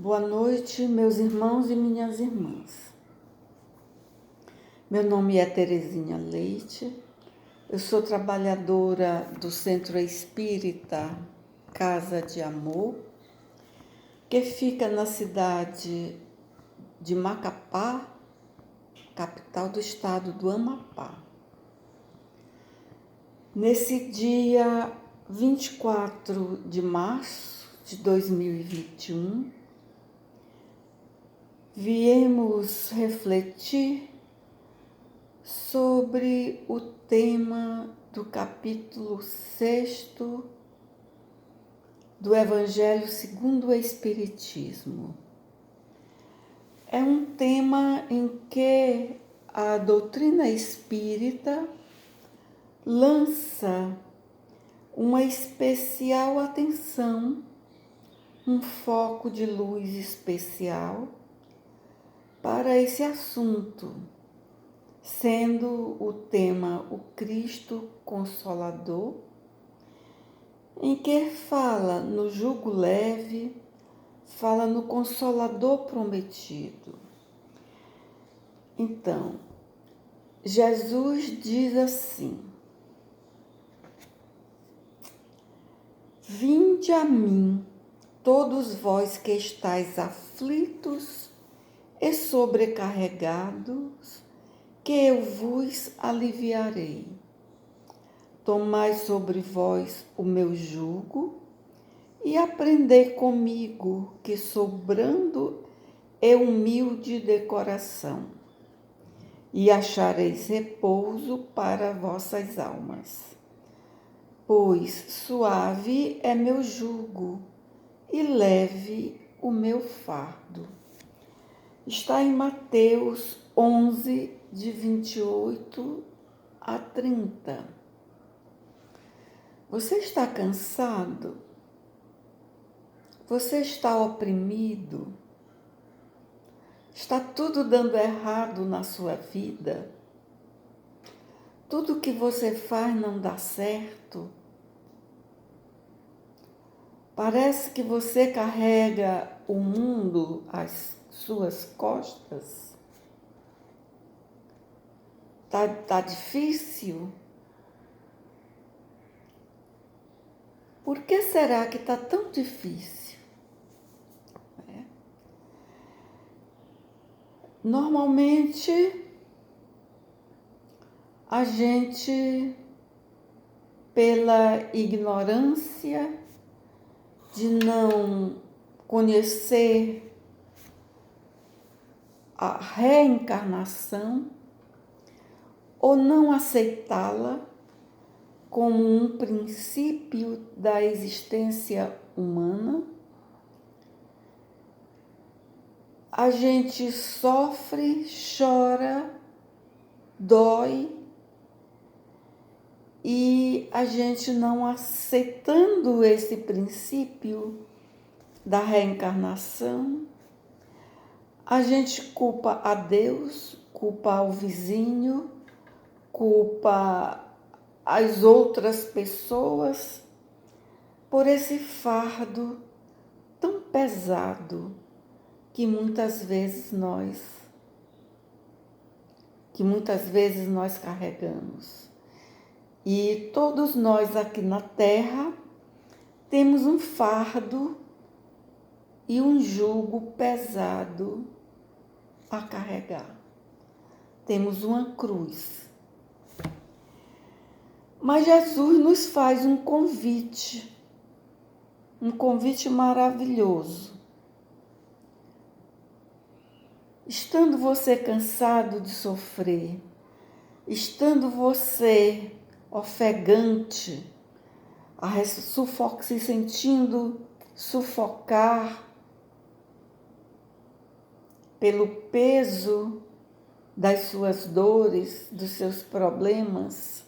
Boa noite, meus irmãos e minhas irmãs. Meu nome é Terezinha Leite, eu sou trabalhadora do Centro Espírita Casa de Amor, que fica na cidade de Macapá, capital do estado do Amapá. Nesse dia 24 de março de 2021, viemos refletir sobre o tema do capítulo 6º do Evangelho segundo o Espiritismo. É um tema em que a doutrina espírita lança uma especial atenção, um foco de luz especial para esse assunto, sendo o tema o Cristo Consolador, em que fala no jugo leve, fala no Consolador prometido. Então, Jesus diz assim: Vinde a mim, todos vós que estáis aflitos e sobrecarregados, que eu vos aliviarei. Tomai sobre vós o meu jugo e aprendei comigo, que sou brando e humilde de coração, e achareis repouso para vossas almas. Pois suave é meu jugo e leve o meu fardo. Está em Mateus 11, de 28 a 30. Você está cansado? Você está oprimido? Está tudo dando errado na sua vida? Tudo que você faz não dá certo? Parece que você carrega o mundo às suas costas? Tá difícil? Por que será que está tão difícil? Normalmente, a gente, pela ignorância de não conhecer a reencarnação ou não aceitá-la como um princípio da existência humana, a gente sofre, chora, dói, e a gente não aceitando esse princípio da reencarnação, a gente culpa a Deus, culpa o vizinho, culpa as outras pessoas por esse fardo tão pesado que muitas vezes nós carregamos. E todos nós aqui na Terra temos um fardo e um jugo pesado a carregar. Temos uma cruz. Mas Jesus nos faz um convite maravilhoso. Estando você cansado de sofrer, estando você ofegante, se sentindo sufocar pelo peso das suas dores, dos seus problemas,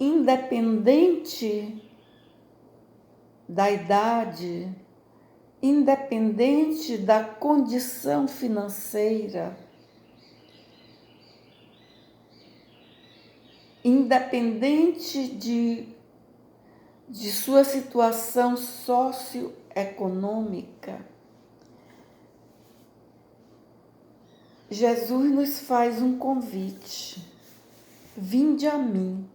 independente da idade, independente da condição financeira, independente de sua situação socioeconômica, Jesus nos faz um convite. Vinde a mim,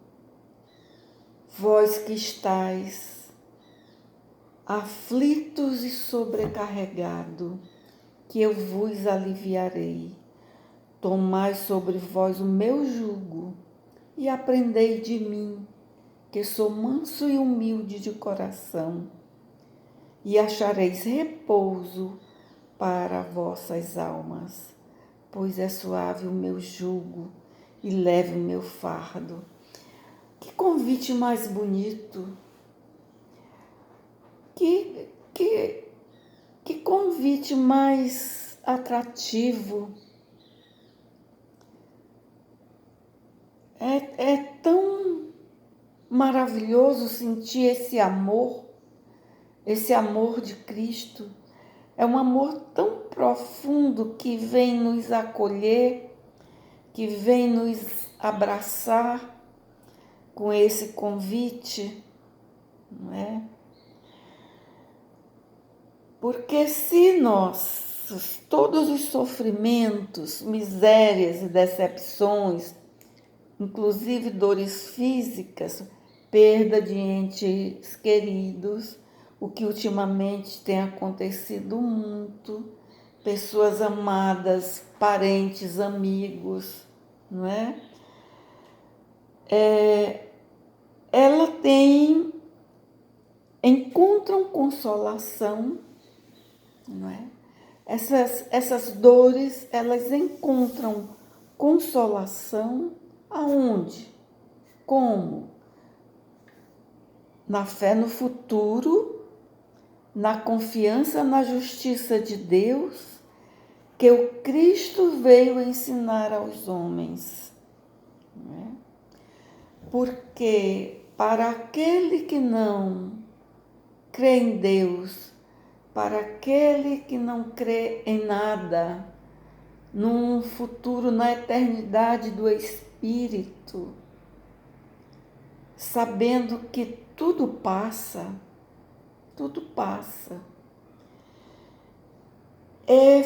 vós que estáis aflitos e sobrecarregados, que eu vos aliviarei. Tomai sobre vós o meu jugo e aprendei de mim, que sou manso e humilde de coração, e achareis repouso para vossas almas, pois é suave o meu jugo e leve o meu fardo. Que convite mais bonito! Que convite mais atrativo! É tão maravilhoso sentir esse amor de Cristo. É um amor tão profundo que vem nos acolher, que vem nos abraçar com esse convite, não é? Porque se todos os sofrimentos, misérias e decepções, inclusive dores físicas, perda de entes queridos, o que ultimamente tem acontecido muito, pessoas amadas, parentes, amigos, não é? Ela encontram consolação, não é? Essas dores, elas encontram consolação aonde? Como? Na fé no futuro, na confiança na justiça de Deus, que o Cristo veio ensinar aos homens. Não é? Porque para aquele que não crê em Deus, para aquele que não crê em nada, num futuro, na eternidade do Espírito, sabendo que tudo passa,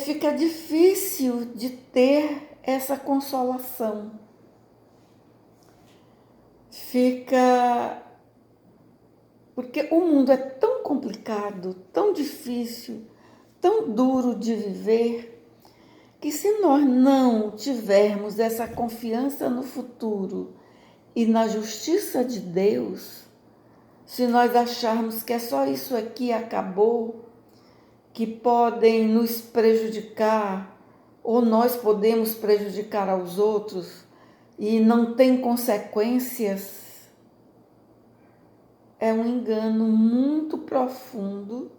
fica difícil de ter essa consolação. Porque o mundo é tão complicado, tão difícil, tão duro de viver, que se nós não tivermos essa confiança no futuro e na justiça de Deus, se nós acharmos que é só isso aqui e acabou, que podem nos prejudicar, ou nós podemos prejudicar aos outros e não tem consequências, é um engano muito profundo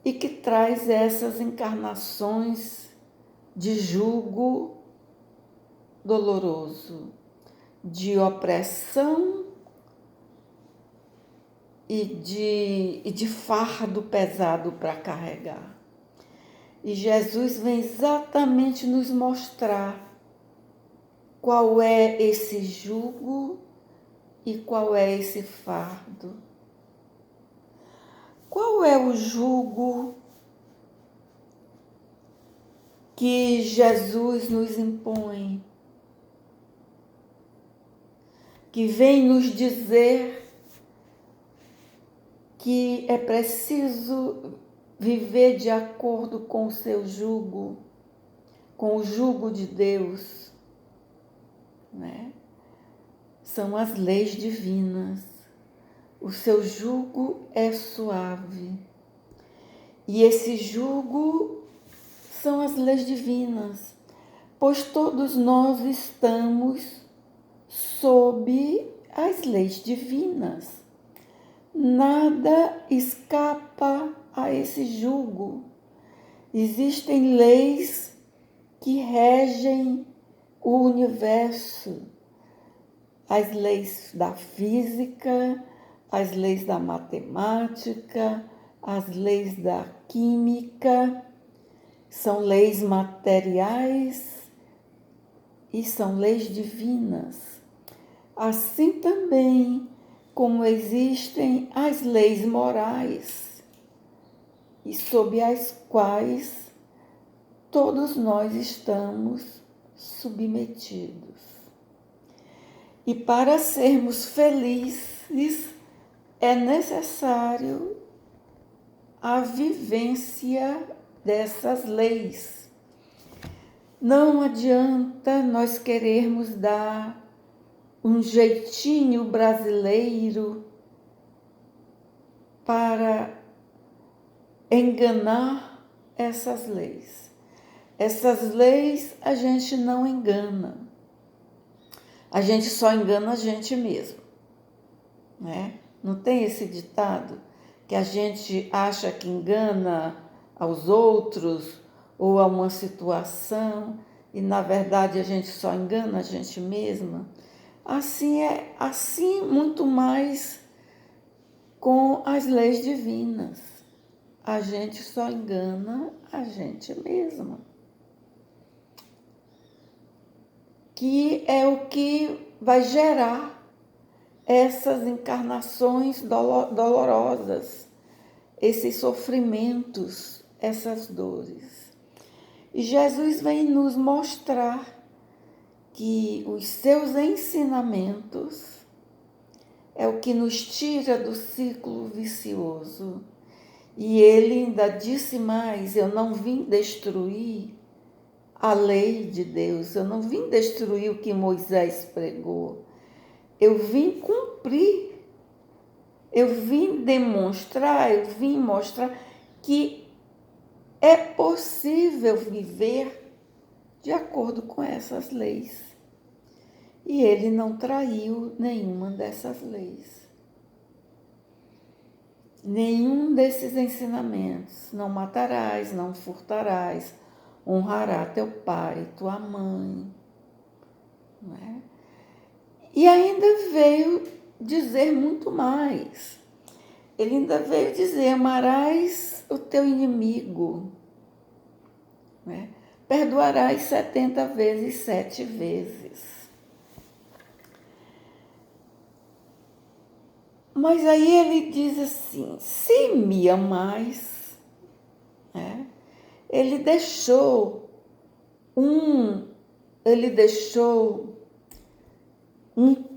e que traz essas encarnações de jugo doloroso, de opressão e de fardo pesado para carregar. E Jesus vem exatamente nos mostrar qual é esse jugo e qual é esse fardo. Qual é o jugo que Jesus nos impõe? Que vem nos dizer que é preciso viver de acordo com o seu jugo, com o jugo de Deus, né? São as leis divinas. O seu jugo é suave. E esse jugo são as leis divinas, pois todos nós estamos sob as leis divinas. Nada escapa a esse jugo. Existem leis que regem o universo, as leis da física, as leis da matemática, as leis da química, são leis materiais e são leis divinas. Assim também como existem as leis morais, e sob as quais todos nós estamos submetidos. E para sermos felizes é necessário a vivência dessas leis. Não adianta nós querermos dar um jeitinho brasileiro para enganar essas leis. Essas leis a gente não engana. A gente só engana a gente mesmo, né? Não tem esse ditado que a gente acha que engana aos outros ou a uma situação e na verdade a gente só engana a gente mesma? Assim muito mais com as leis divinas. A gente só engana a gente mesma. Que é o que vai gerar essas encarnações dolorosas, esses sofrimentos, essas dores. E Jesus vem nos mostrar que os seus ensinamentos é o que nos tira do ciclo vicioso. E ele ainda disse mais: eu não vim destruir a lei de Deus, eu não vim destruir o que Moisés pregou, eu vim cumprir, eu vim demonstrar, eu vim mostrar que é possível viver de acordo com essas leis. E ele não traiu nenhuma dessas leis. Nenhum desses ensinamentos: não matarás, não furtarás, honrará teu pai, tua mãe. Não é? E ainda veio dizer muito mais. Ele ainda veio dizer: amarás o teu inimigo, não é? Perdoarás 70 vezes, 7 vezes. Mas aí ele diz assim: se me amais, né? Ele deixou um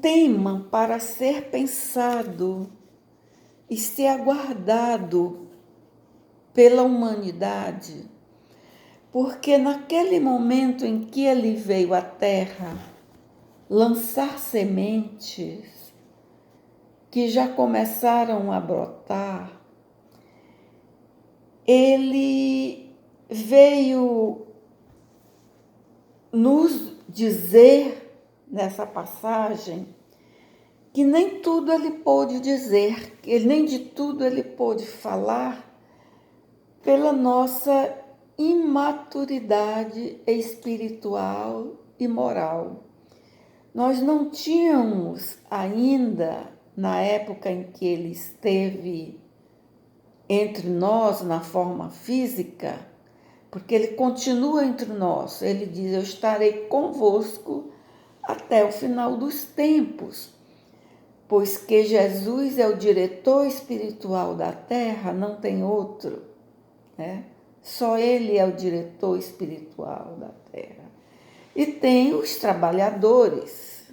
tema para ser pensado e ser aguardado pela humanidade, porque naquele momento em que ele veio à Terra lançar sementes que já começaram a brotar, ele veio nos dizer nessa passagem que nem tudo ele pôde dizer, nem de tudo ele pôde falar pela nossa imaturidade espiritual e moral. Nós não tínhamos ainda, na época em que ele esteve entre nós na forma física, porque ele continua entre nós, ele diz: eu estarei convosco até o final dos tempos, pois que Jesus é o diretor espiritual da terra, não tem outro, né? Só ele é o diretor espiritual da terra. E tem os trabalhadores,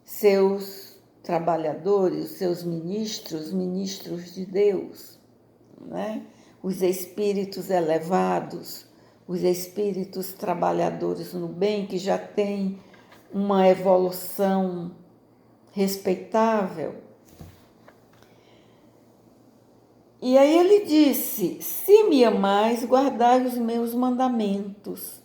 seus trabalhadores, seus ministros de Deus, né? Os espíritos elevados, os espíritos trabalhadores no bem, que já têm uma evolução respeitável. E aí ele disse: se me amais, guardai os meus mandamentos,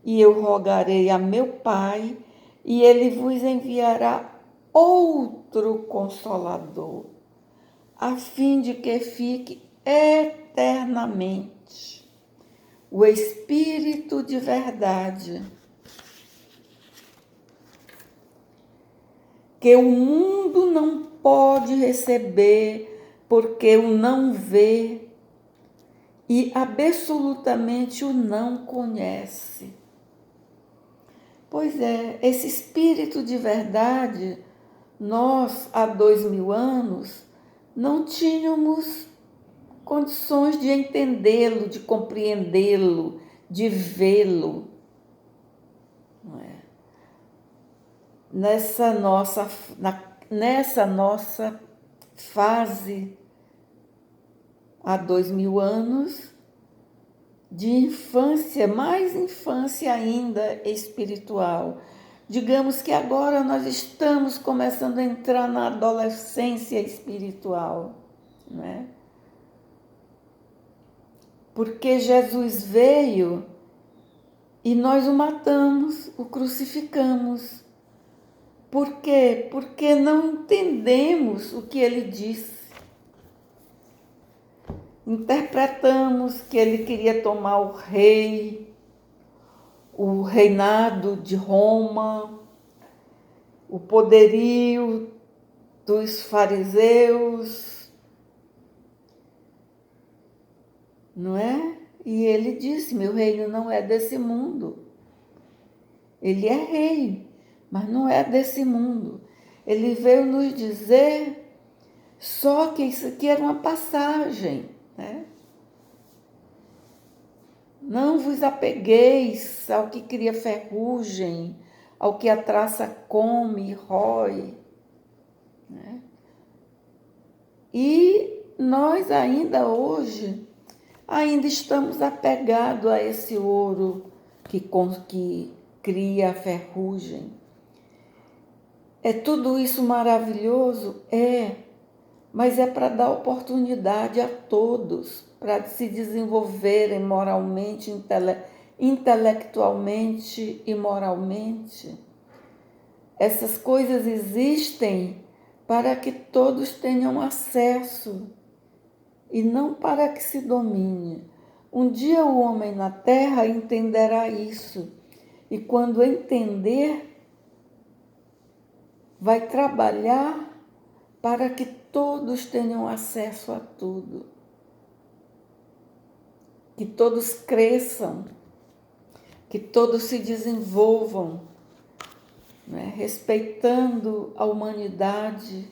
e eu rogarei a meu Pai, e ele vos enviará outro Consolador, a fim de que fique eternamente o Espírito de verdade, que o mundo não pode receber, porque o não vê e absolutamente o não conhece. Pois é, esse Espírito de verdade, nós, há 2000 anos, não tínhamos condições de entendê-lo, de compreendê-lo, de vê-lo, não é? Nessa nossa fase há 2000 anos de infância, mais infância ainda espiritual. Digamos que agora nós estamos começando a entrar na adolescência espiritual, não é? Porque Jesus veio e nós o matamos, o crucificamos. Por quê? Porque não entendemos o que ele disse. Interpretamos que ele queria tomar o reinado de Roma, o poderio dos fariseus, não é? E ele disse: meu reino não é desse mundo. Ele é rei, mas não é desse mundo. Ele veio nos dizer só que isso aqui era uma passagem, né? Não vos apegueis ao que cria ferrugem, ao que a traça come e rói, né? E nós ainda hoje, ainda estamos apegados a esse ouro que cria a ferrugem. É tudo isso maravilhoso? É, mas é para dar oportunidade a todos, para se desenvolverem moralmente, intelectualmente e moralmente. Essas coisas existem para que todos tenham acesso e não para que se domine. Um dia o homem na terra entenderá isso, e quando entender, vai trabalhar para que todos tenham acesso a tudo, que todos cresçam, que todos se desenvolvam, né? Respeitando a humanidade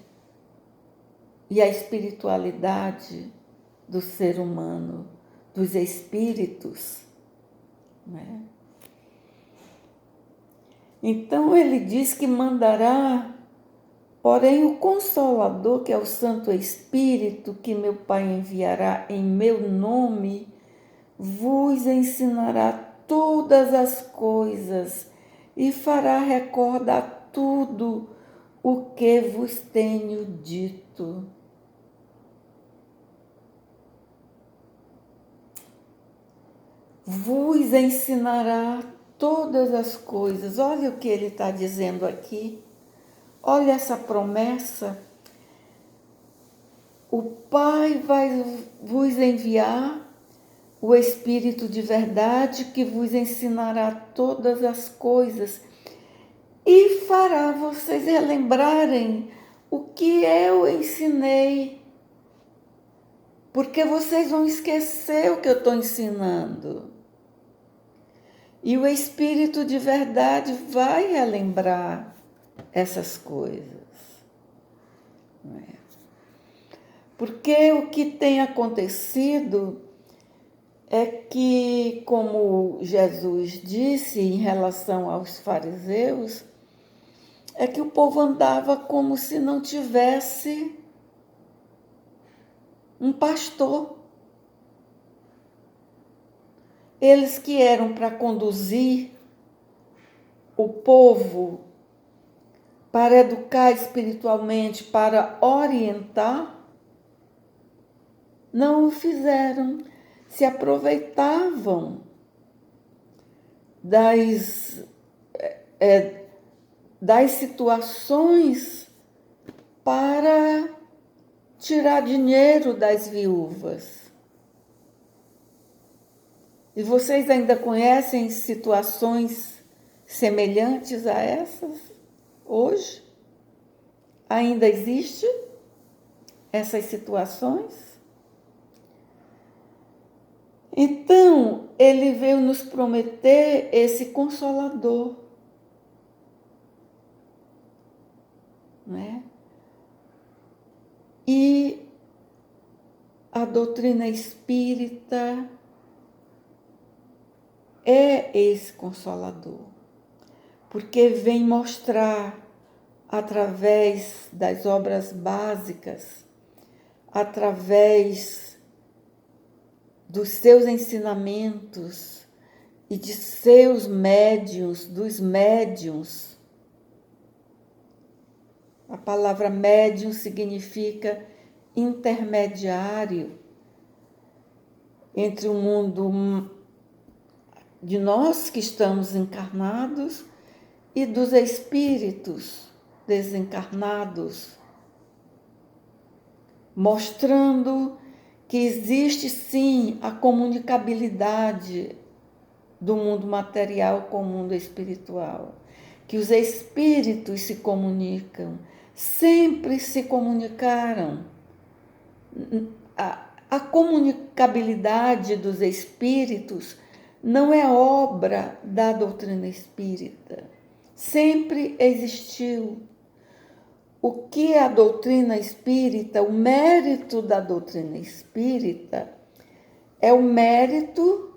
e a espiritualidade do ser humano, dos espíritos, né? Então ele diz que mandará, porém o Consolador, que é o Santo Espírito, que meu Pai enviará em meu nome, vos ensinará todas as coisas e fará recordar tudo o que vos tenho dito. Vos ensinará todas as coisas. Olha o que ele está dizendo aqui. Olha essa promessa. O Pai vai vos enviar o Espírito de verdade que vos ensinará todas as coisas e fará vocês relembrarem o que eu ensinei. Porque vocês vão esquecer o que eu estou ensinando. E o Espírito de verdade vai relembrar essas coisas. Não é? Porque o que tem acontecido é que, como Jesus disse em relação aos fariseus, é que o povo andava como se não tivesse um pastor. Eles que eram para conduzir o povo, para educar espiritualmente, para orientar, não o fizeram. Se aproveitavam das situações para tirar dinheiro das viúvas. E vocês ainda conhecem situações semelhantes a essas hoje? Ainda existe essas situações? Então, ele veio nos prometer esse Consolador, né? E a doutrina espírita é esse Consolador, porque vem mostrar através das obras básicas, através dos seus ensinamentos e de seus médiuns, dos médiuns. A palavra médium significa intermediário entre o mundo de nós que estamos encarnados e dos espíritos desencarnados, mostrando que existe sim a comunicabilidade do mundo material com o mundo espiritual, que os espíritos se comunicam, sempre se comunicaram. A comunicabilidade dos espíritos não é obra da doutrina espírita, sempre existiu. O que a doutrina espírita, o mérito da doutrina espírita, é o mérito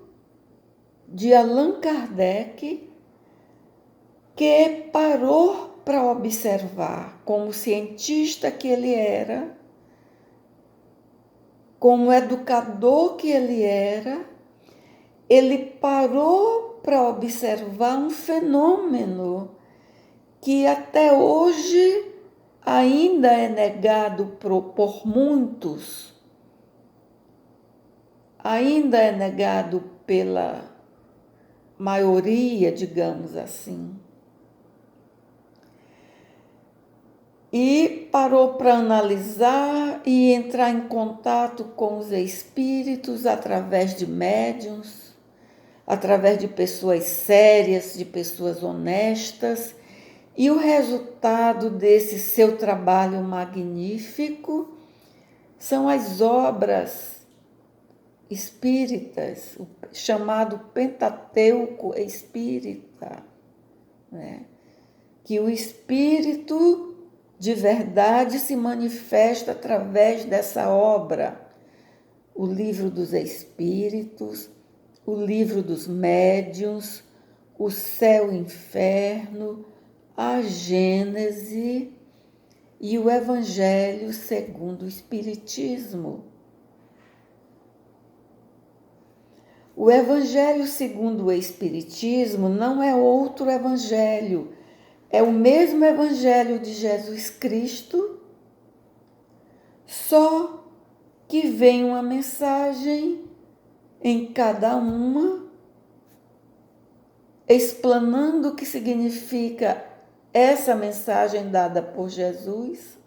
de Allan Kardec, que parou para observar, como cientista que ele era, como educador que ele era, ele parou para observar um fenômeno que até hoje ainda é negado por muitos, ainda é negado pela maioria, digamos assim. E parou para analisar e entrar em contato com os espíritos através de médiuns, através de pessoas sérias, de pessoas honestas. E o resultado desse seu trabalho magnífico são as obras espíritas, o chamado Pentateuco espírita, né? Que o espírito de verdade se manifesta através dessa obra. O livro dos espíritos, o livro dos médiuns, o céu e o inferno, a Gênese e o Evangelho segundo o Espiritismo. O Evangelho segundo o Espiritismo não é outro evangelho, é o mesmo Evangelho de Jesus Cristo, só que vem uma mensagem em cada uma, explanando o que significa essa mensagem dada por Jesus,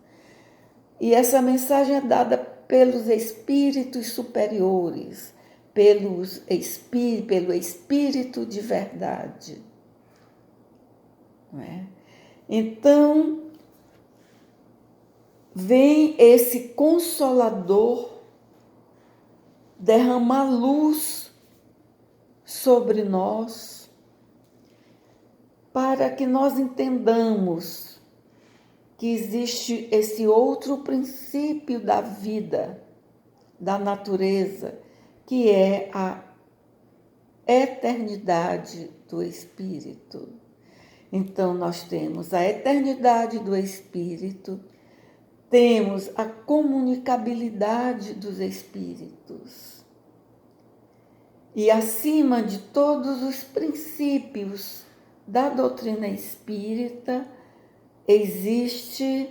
e essa mensagem é dada pelos espíritos superiores, pelo Espírito de verdade. Não é? Então, vem esse Consolador derramar luz sobre nós, para que nós entendamos que existe esse outro princípio da vida, da natureza, que é a eternidade do Espírito. Então, nós temos a eternidade do Espírito, temos a comunicabilidade dos Espíritos. E acima de todos os princípios da doutrina espírita, existe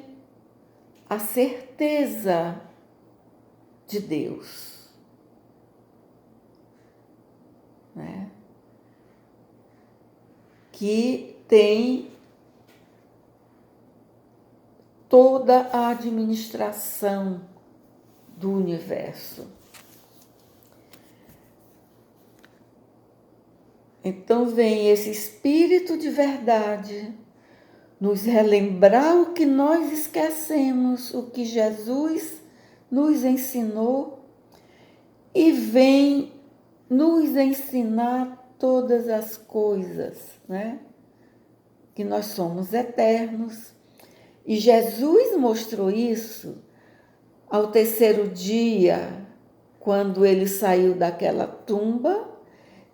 a certeza de Deus, né? Que tem toda a administração do universo. Então vem esse Espírito de verdade nos relembrar o que nós esquecemos, o que Jesus nos ensinou, e vem nos ensinar todas as coisas, né? Que nós somos eternos. E Jesus mostrou isso ao terceiro dia, quando ele saiu daquela tumba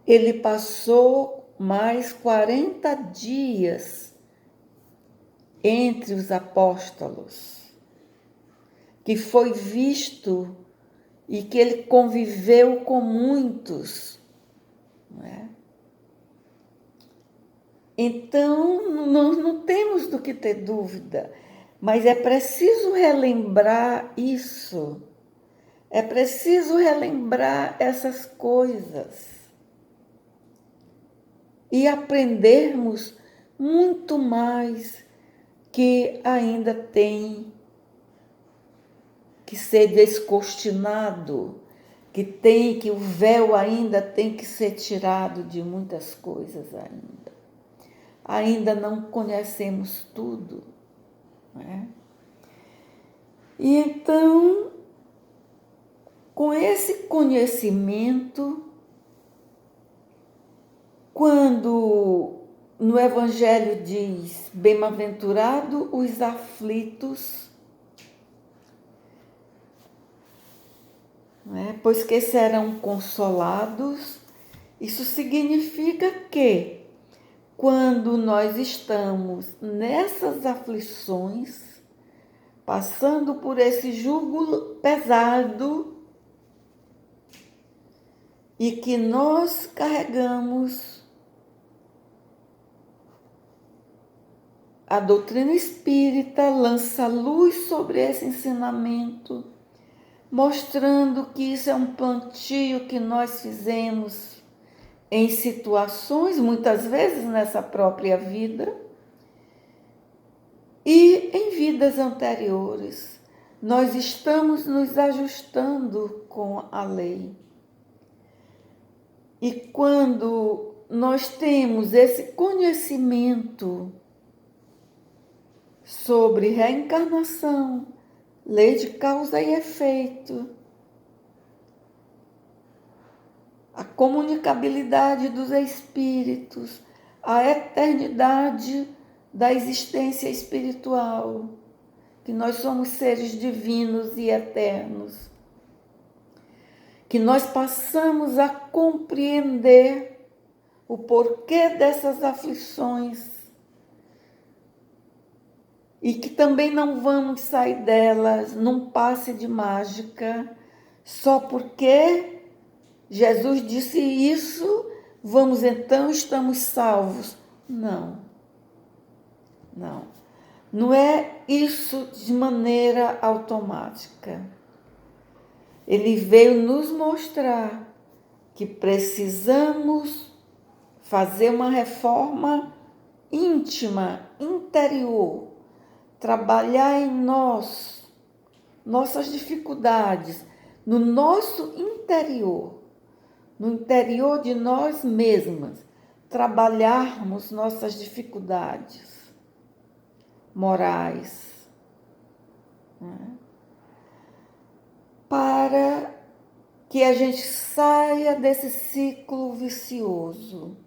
ele passou mais 40 dias entre os apóstolos, que foi visto e que ele conviveu com muitos, não é? Então, nós não temos do que ter dúvida, mas é preciso relembrar isso, é preciso relembrar essas coisas e aprendermos muito mais que ainda tem que ser descortinado, que o véu ainda tem que ser tirado de muitas coisas ainda. Ainda não conhecemos tudo, né? E então, com esse conhecimento, quando no Evangelho diz, bem-aventurado os aflitos, né? Pois que serão consolados, isso significa que quando nós estamos nessas aflições, passando por esse jugo pesado, e que nós carregamos a doutrina espírita, lança luz sobre esse ensinamento, mostrando que isso é um plantio que nós fizemos em situações, muitas vezes nessa própria vida, e em vidas anteriores. Nós estamos nos ajustando com a lei. E quando nós temos esse conhecimento sobre reencarnação, lei de causa e efeito, a comunicabilidade dos espíritos, a eternidade da existência espiritual, que nós somos seres divinos e eternos, que nós passamos a compreender o porquê dessas aflições e que também não vamos sair delas num passe de mágica só porque Jesus disse isso, vamos então, estamos salvos. Não, não. Não é isso de maneira automática. Ele veio nos mostrar que precisamos fazer uma reforma íntima, interior, trabalhar em nós, nossas dificuldades, no nosso interior, no interior de nós mesmas, trabalharmos nossas dificuldades morais, né? Para que a gente saia desse ciclo vicioso.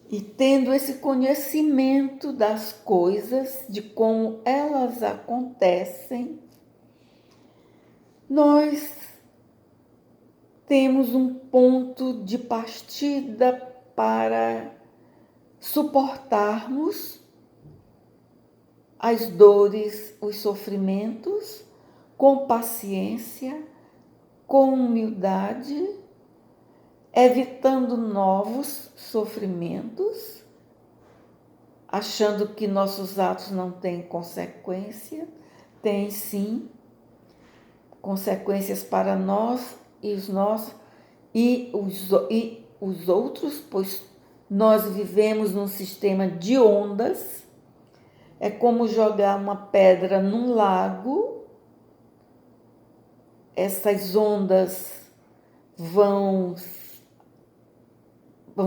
E tendo esse conhecimento das coisas, de como elas acontecem, nós temos um ponto de partida para suportarmos as dores, os sofrimentos, com paciência, com humildade, evitando novos sofrimentos, achando que nossos atos não têm consequência. Tem sim consequências para nós e os outros, pois nós vivemos num sistema de ondas. É como jogar uma pedra num lago. Essas ondas vão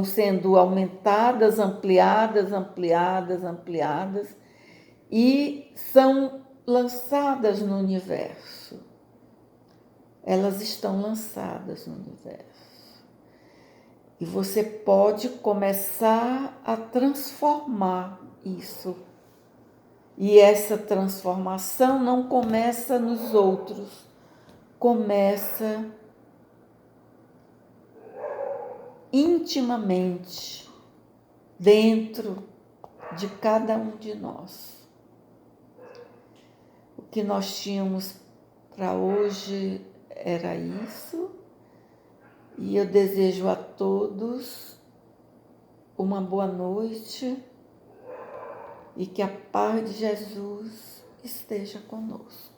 sendo aumentadas, ampliadas e são lançadas no universo. Elas estão lançadas no universo. E você pode começar a transformar isso. E essa transformação não começa nos outros, começa intimamente dentro de cada um de nós. O que nós tínhamos para hoje era isso, e eu desejo a todos uma boa noite e que a paz de Jesus esteja conosco.